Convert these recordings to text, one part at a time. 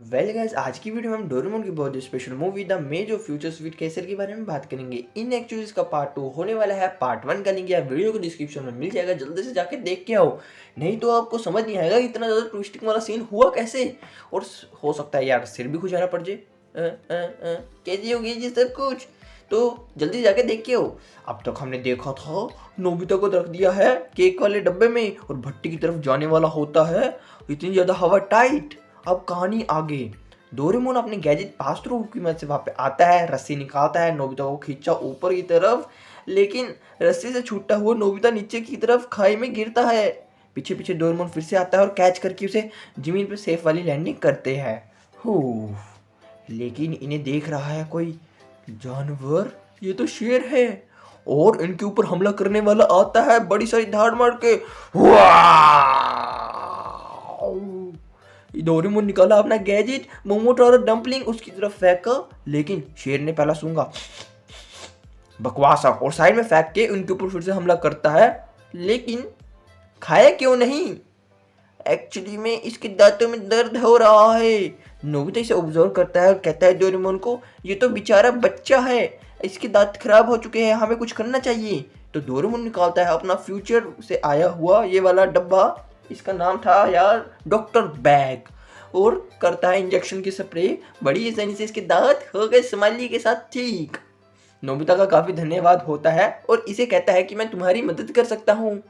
Well guys, आज की video में हम डोरेमोन की बहुत स्पेशल मूवी द मेज ऑफ फ्यूचर स्वीट केसर के बारे में बात करेंगे। इन एक्चुअली इसका पार्ट 2 होने वाला है। पार्ट 1 का लिंक या वीडियो को डिस्क्रिप्शन में मिल जाएगा, जल्दी से जाके देख के आओ, नहीं तो आपको समझ नहीं आएगा इतना ज़्यादा ट्विस्टिंग वाला सीन हुआ कैसे। और हो सकता है यार सिर भी खुजाना पड़ जाए। कैसी होगी ये सब कुछ, तो जल्दी जाके देख के आओ। अब तक हमने देखा था नोबिता को रख दिया है केक वाले डब्बे में और भट्टी की तरफ जाने वाला होता है, इतनी ज़्यादा हवा टाइट। अब कहानी आगे, डोरेमोन अपने गैजेट पास थ्रू की मदद से वहां पे आता है, रस्सी निकालता है, नोबिता को खींचा ऊपर की तरफ, लेकिन रस्सी से छूटता हुआ नोबिता नीचे की तरफ खाई में गिरता है। पीछे पीछे डोरेमोन फिर से आता है और कैच करके उसे जमीन पर सेफ वाली लैंडिंग करते हैं। हो, लेकिन इन्हें देख रहा है कोई जानवर, ये तो शेर है और इनके ऊपर हमला करने वाला आता है बड़ी सारी धाड़ मार के। डोरेमोन निकाला अपना गैजेट, मोमोटोरो डंपलिंग उसकी तरफ फेंका, लेकिन शेर ने पहला सूंघा, बकवासा, और साइड में फेंक के उनके ऊपर फिर से हमला करता है, लेकिन खाया क्यों नहीं। एक्चुअली में इसके दांतों में दर्द हो रहा है। नोबिता इसे ऑब्जर्व करता है और कहता है डोरेमोन को, ये तो बेचारा बच्चा है, इसके दांत खराब हो चुके हैं, हमें कुछ करना चाहिए। तो डोरेमोन निकालता है अपना फ्यूचर से आया हुआ ये वाला डब्बा, इसका नाम था यार डॉक्टर बैग, और करता है इंजेक्शन की स्प्रे। बड़ी आसानी से इसके दांत हो गए स्माइली के साथ ठीक। नोबिता का काफ़ी धन्यवाद होता है और इसे कहता है कि मैं तुम्हारी मदद कर सकता हूँ।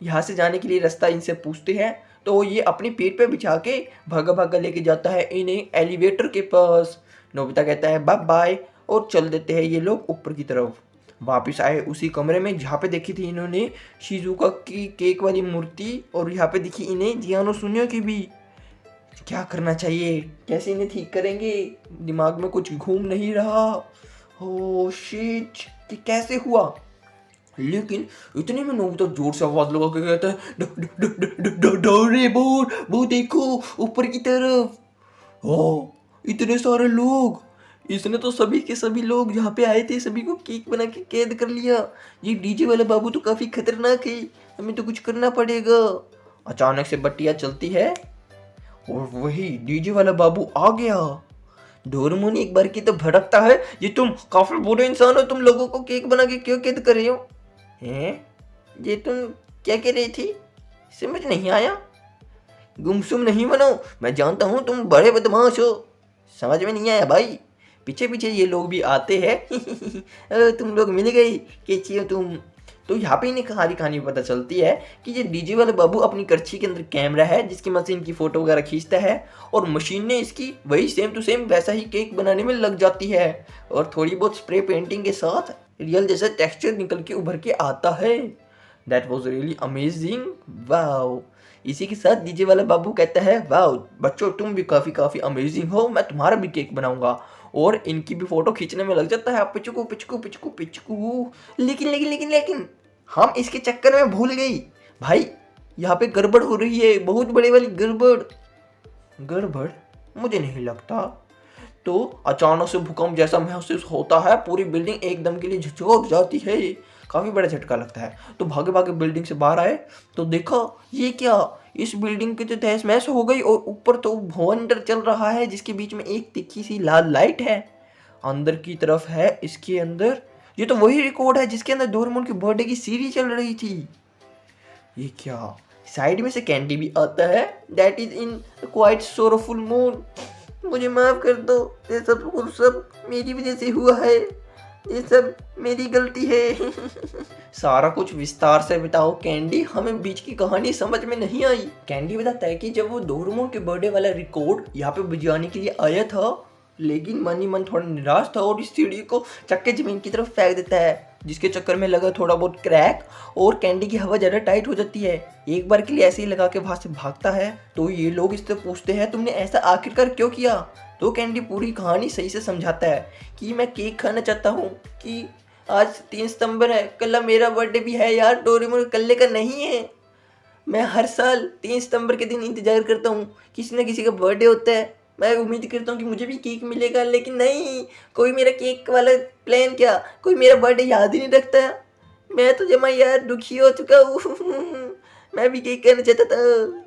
यहाँ से जाने के लिए रास्ता इनसे पूछते हैं, तो ये अपनी पीठ पे बिछा के भागा भागा लेके जाता है इन्हें एलिवेटर के पास। नोबिता कहता है बाय बाय और चल देते हैं ये लोग ऊपर की तरफ। वापस आए उसी कमरे में जहाँ पे देखी थी इन्होंने शिजुका की केक वाली मूर्ति, और यहाँ पे दिखी इन्हें जियानो सुनियो की भी। क्या करना चाहिए, कैसे इन्हें ठीक करेंगे, दिमाग में कुछ घूम नहीं रहा। हो शिट, कि कैसे हुआ। लेकिन इतने में नोबिता जोर से आवाज लगा के कहता है डोरेमोन वो देखो ऊपर की तरफ। हो, इतने सारे लोग, इसने तो सभी के सभी लोग यहाँ पे आए थे सभी को केक बना के कैद कर लिया। ये डीजे वाला बाबू तो काफी खतरनाक है, हमें तो कुछ करना पड़ेगा। अचानक से बट्टियां चलती है और वही डीजे वाला बाबू आ गया। डोरेमोन एक बार की तो भड़कता है, ये तुम काफी बुरे इंसान हो, तुम लोगों को केक बना के क्यों कैद कर रहे हो। हैं, ये तुम क्या कह रही थी, समझ नहीं आया। गुमसुम नहीं बनो, मैं जानता हूँ तुम बड़े बदमाश हो। समझ में नहीं आया भाई। पीछे पीछे ये लोग भी आते हैं तुम लोग मिल गई, कैसी हो तुम। तो यहाँ पे इन्हें सारी कहानी पता चलती है कि ये डीजे वाले बाबू अपनी करछी के अंदर कैमरा है जिसकी मशीन की फोटो वगैरह खींचता है, और मशीन ने इसकी वही सेम टू सेम वैसा ही केक बनाने में लग जाती है, और थोड़ी बहुत स्प्रे पेंटिंग के साथ रियल जैसा टेक्सचर निकल के उभर के आता है। That was really amazing, wow. इसी के साथ डीजे वाला बाबू कहता है वाओ बच्चों, तुम भी काफ़ी अमेजिंग हो, मैं तुम्हारा भी केक बनाऊंगा, और इनकी भी फोटो खींचने में लग जाता है पिचकू पिचकू पिचकू पिचकू। लेकिन लेकिन लेकिन लेकिन हम इसके चक्कर में भूल गई भाई, यहाँ पे गड़बड़ हो रही है, बहुत बड़ी वाली गड़बड़। गड़बड़ मुझे नहीं लगता। तो अचानक से भूकंप जैसा महसूस होता है, पूरी बिल्डिंग एकदम के लिए झकझोर जाती है, काफ़ी बड़ा झटका लगता है। तो भागे भागे बिल्डिंग से बाहर आए तो देखा ये क्या, इस बिल्डिंग की तो तहस महस हो गई, और ऊपर तो भवंडर चल रहा है जिसके बीच में एक तिखी सी लाल लाइट है। अंदर की तरफ है इसके अंदर, ये तो वही रिकॉर्ड है जिसके अंदर डोरेमोन की बर्थडे की सीरीज चल रही थी। ये क्या, साइड में से कैंडी भी आता है, that is in quite sorrowful mood. मुझे माफ कर दो, ये सब मेरी वजह से हुआ है, ये सब मेरी गलती है सारा कुछ विस्तार से बताओ कैंडी, हमें बीच की कहानी समझ में नहीं आई। कैंडी बताता है कि जब वो डोरेमोन के बर्थडे वाला रिकॉर्ड यहाँ पे बजाने के लिए आया था, लेकिन मन ही मन थोड़ा निराश था और इस सीढ़ी को चक्के जमीन की तरफ फेंक देता है, जिसके चक्कर में लगा थोड़ा बहुत क्रैक, और कैंडी की हवा ज़्यादा टाइट हो जाती है। एक बार के लिए ऐसे ही लगा के वहाँ से भागता है। तो ये लोग इससे पूछते हैं तुमने ऐसा आखिरकार क्यों किया। तो कैंडी पूरी कहानी सही से समझाता है कि मैं केक खाना चाहता हूँ, कि आज 3 सितंबर है, कल मेरा बर्थडे भी है यार, डोरेमोन कल्ले का नहीं है। मैं हर साल 3 सितंबर के दिन इंतजार करता हूँ, किसी न किसी का बर्थडे होता है, मैं उम्मीद करता हूँ कि मुझे भी केक मिलेगा, लेकिन नहीं, कोई मेरा केक वाला प्लान क्या, कोई मेरा बर्थडे याद ही नहीं रखता। मैं तो जमा यार दुखी हो चुका हूँ मैं भी यही कहना चाहता था,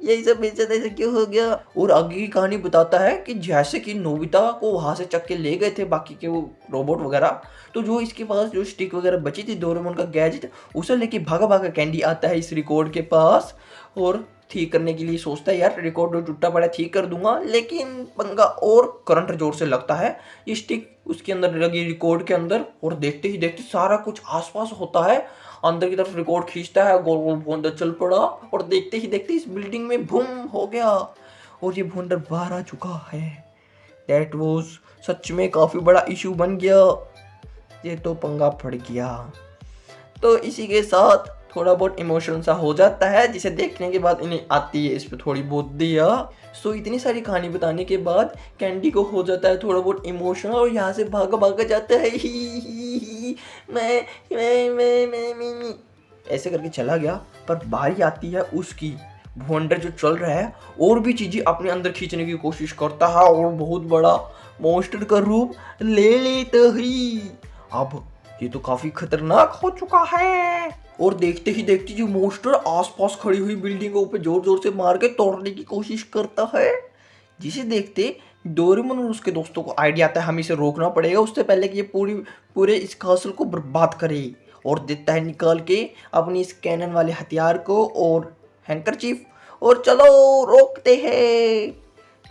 यही सब मेरे साथ ऐसा क्यों हो गया। और आगे की कहानी बताता है कि जैसे कि नोबिता को वहां से चक के ले गए थे बाकी के वो रोबोट वगैरह, तो जो इसके पास जो स्टिक वगैरह बची थी डोरेमोन का गैजेट, उसे लेके भागा भागा कैंडी आता है इस रिकॉर्ड के पास और ठीक करने के लिए सोचता है यार रिकॉर्ड जो टूटा पड़ा ठीक कर दूंगा, लेकिन पंगा और करंट जोर से लगता है। ये स्टिक उसके अंदर लगी रिकॉर्ड के अंदर और देखते ही देखते सारा कुछ आसपास होता है। अंदर की तरफ रिकॉर्ड खींचता है, गोल गोल भूंदर चल पड़ा और देखते ही देखते इस बिल्डिंग में बूम हो गया और ये भूंदर बाहर आ चुका है। दैट वाज सच में काफी बड़ा इशू बन गया, ये तो पंगा पड़ गया। तो इसी के साथ थोड़ा बहुत इमोशन सा हो जाता है, जिसे देखने के बाद इन्हें आती है इस पर थोड़ी बहुत दिया। सो इतनी सारी कहानी बताने के बाद कैंडी को हो जाता है थोड़ा बहुत इमोशनल और यहाँ से भागा भागा जाता है। ही मैं ऐसे करके चला गया। पर बारी आती है उसकी, भुवंडर जो चल रहा है और भी चीजें अपने अंदर खींचने की कोशिश करता है और बहुत बड़ा मॉन्स्टर का रूप ले लेता ही। अब ये तो काफी खतरनाक हो चुका है और देखते ही देखते जो मॉन्स्टर आसपास खड़ी हुई बिल्डिंगों पे जोर जोर से मार के तोड़ने की कोशिश करता है, जिसे देखते डोरेमोन और उसके दोस्तों को आइडिया आता है हमें इसे रोकना पड़ेगा उससे पहले कि ये पूरे इस कासल को बर्बाद करे। और देता है निकाल के अपनी इस कैनन वाले हथियार को और हैंकरचीफ और चलो रोकते हैं।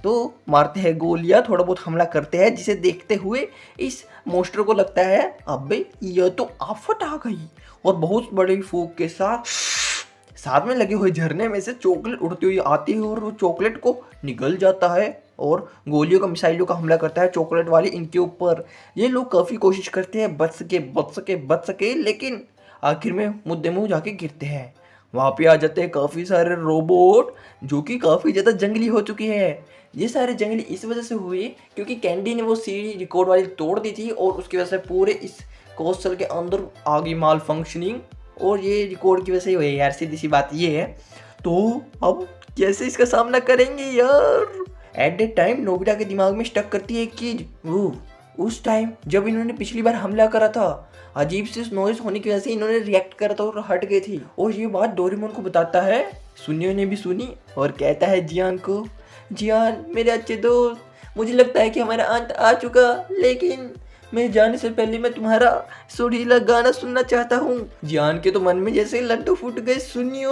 तो मारते हैं गोलियां, थोड़ा बहुत हमला करते हैं, जिसे देखते हुए इस मॉन्स्टर को लगता है अबे ये तो आफत आ गई और बहुत बड़ी फूंक के साथ में लगे हुए झरने में से चॉकलेट उड़ती हुई आती है और वो चॉकलेट को निगल जाता है और गोलियों का मिसाइलों का हमला करता है चॉकलेट वाली इनके ऊपर। ये लोग काफ़ी कोशिश करते हैं बच सके, लेकिन आखिर में मुद्दे मुंह जाके गिरते हैं। वहाँ पे आ जाते हैं काफ़ी सारे रोबोट जो कि काफ़ी ज़्यादा जंगली हो चुके हैं। ये सारे जंगली इस वजह से हुए क्योंकि कैंडी ने वो सीढ़ी रिकॉर्ड वाली तोड़ दी थी और उसकी वजह से पूरे इस कोस्टल के अंदर आ गई माल फंक्शनिंग और ये रिकॉर्ड की वजह से ही हुई यार, सीधी सी बात ये है। तो अब कैसे इसका सामना करेंगे यार। एट द टाइम नोबिता के दिमाग में स्टक करती है एक चीज, उस टाइम जब इन्होंने पिछली बार हमला करा था अजीब से नॉइज होने की वजह से इन्होंने रिएक्ट करा था और हट गए थे। और ये बात डोरेमोन को बताता है, सुनियो ने भी सुनी और कहता है जियान को, जियान मेरे अच्छे दोस्त, मुझे लगता है कि हमारा अंत आ चुका, लेकिन मैं जाने से पहले मैं तुम्हारा सुरीला गाना सुनना चाहता हूँ। जियान के तो मन में जैसे लड्डू फूट गए, सुनियो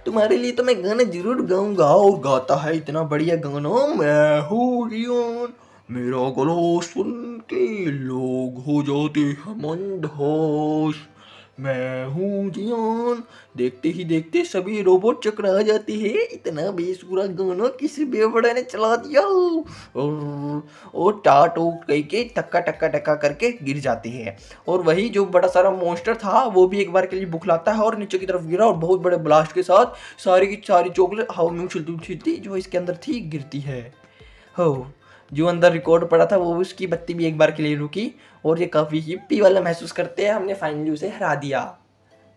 तुम्हारे लिए तो मैं गाना जरूर गाऊंगा। और गाता है इतना बढ़िया गाना, मैं हूँ जियान, मेरा गला सुन के लोग हो जाते हैं मंदहोश, मैं हूँ जियान। देखते ही देखते सभी रोबोट चकरा जाते हैं, इतना बेसुरा गाना किसी बेवड़ा ने चला दिया और टाटो कह के टक्का टक्का टक्का करके गिर जाते हैं। और वही जो बड़ा सारा मॉन्स्टर था वो भी एक बार के लिए बुखलाता है और नीचे की तरफ गिरा और बहुत बड़े ब्लास्ट के साथ सारी की सारी चॉकलेट हवा में उछलती जो इसके अंदर थी गिरती है। हो जो अंदर रिकॉर्ड पड़ा था वो उसकी बत्ती भी एक बार के लिए रुकी और ये काफ़ी हिप्पी वाला महसूस करते हैं, हमने फाइनली उसे हरा दिया।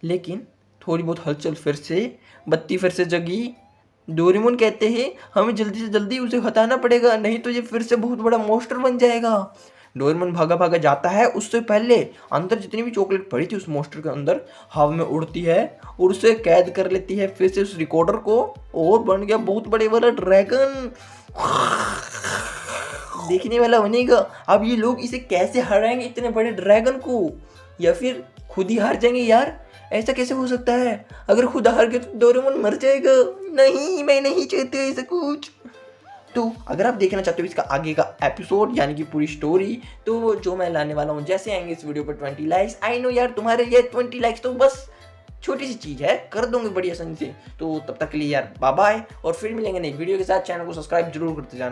लेकिन थोड़ी बहुत हलचल फिर से, बत्ती फिर से जगी। डोरेमोन कहते हैं हमें जल्दी से जल्दी उसे हटाना पड़ेगा, नहीं तो ये फिर से बहुत बड़ा मॉन्स्टर बन जाएगा। डोरेमोन भागा भागा जाता है, उससे पहले अंदर जितनी भी चॉकलेट पड़ी थी उस मॉन्स्टर के अंदर हवा में उड़ती है और उसे कैद कर लेती है फिर से उस रिकॉर्डर को और बन गया बहुत बड़े वाला ड्रैगन। देखने वाला बनेगा अब ये लोग इसे कैसे हराएंगे इतने बड़े ड्रैगन को, या फिर खुद ही हार जाएंगे यार, ऐसा कैसे हो सकता है। अगर खुद हार गए तो डोरेमोन मर जाएगा। नहीं, मैं नहीं चाहती ऐसा कुछ। तो अगर आप देखना चाहते हो इसका आगे का एपिसोड यानी कि पूरी स्टोरी, तो जो मैं लाने वाला हूँ जैसे आएंगे इस वीडियो पर 20 लाइक्स, आई नो यार तुम्हारे लिए 20 लाइक्स तो बस छोटी सी चीज़ है, कर दूंगे बड़ी आसानी से। तो तब तक के लिए यार बाय बाय और फिर मिलेंगे नई वीडियो के साथ। चैनल को सब्सक्राइब जरूर करते जाना।